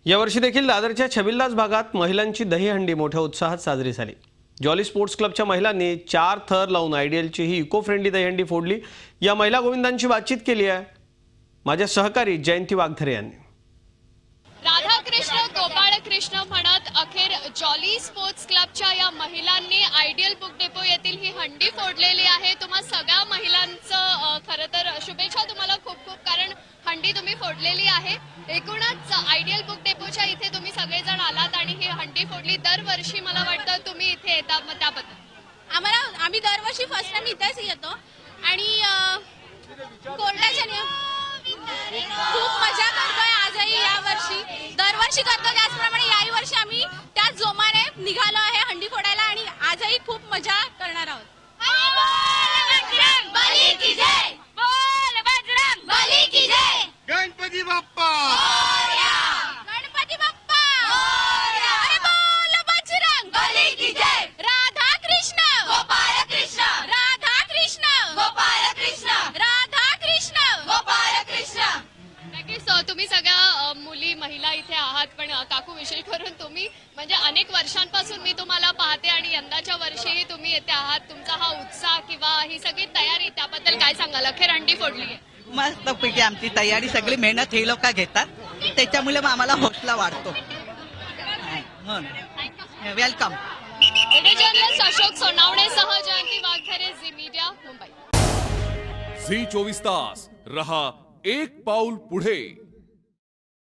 यावर्षी देखील दादरच्या छबिलदास भागात महिलांची दहीहंडी मोठ्या उत्साहात साजरी झाली। जॉली स्पोर्ट्स क्लबच्या महिलांनी 4 थर लावून आयडियलची ही इको फ्रेंडली दहीहंडी फोडली। या महिला गोविंदांची बातचीत केली आहे माझ्या सहकारी जयंती वाघधरे यांनी। राधाकृष्ण गोपाळकृष्ण म्हणत अखेर जॉली स्पोर्ट्स क्लबच्या या महिलांनी आयडियल बुक डेपो येथील ही हंडी फोडलेली आहे। तुम्हा सगळ्या महिलांचं खरं तर शुभेच्छा तुम्हाला खूप खूप, कारण हंडी तुम्ही फोडलेली आहे। एकूणच आयडियल बुक डेपोच्या इथे तुम्ही सगळेजण आलात आणि ही हंडी फोडली। दरवर्षी मला वाटतं तुम्ही इथे येता, मग त्याबद्दल आम्ही दरवर्षी फर्स्ट टाइम इथेच येतो आणि कोर्टाच्या खूप मजा करतोय आजही। या वर्षी दरवर्षी करतो त्याचप्रमाणे याही वर्षी आम्ही त्याच जोमाने निघालो आहे हंडी फोडायला आणि आजही खूप मजा करणार आहोत। गणपती बाप्पा, गणपती बाप्पा, अरे बोल बजरंग बली की जय। राधा कृष्ण गोपाळ कृष्ण, राधा कृष्ण गोपाळ कृष्ण, राधा कृष्ण गोपाळ कृष्ण। नक्कीच तुम्ही सगळ्या मुली महिला इथे आहात, पण काकू विशेष करून तुम्ही म्हणजे अनेक वर्षांपासून मी तुम्हाला पाहते आणि यंदाच्या वर्षीही तुम्ही येथे आहात। तुमचा हा उत्साह किंवा ही सगळी तयारी त्याबद्दल काय सांगाल? अखेर हंडी फोडली आहे। मस्तपैकी आमची तयारी सगळी मेहनत हे लोक घेतात, त्याच्यामुळे मग आम्हाला हौसला वाढतो। वेलकम। जर्नलिस्ट अशोक सोनावणेसह जयंती वाघधरे, झी मीडिया, मुंबई। झी 24 तास रहा एक पाऊल पुढे।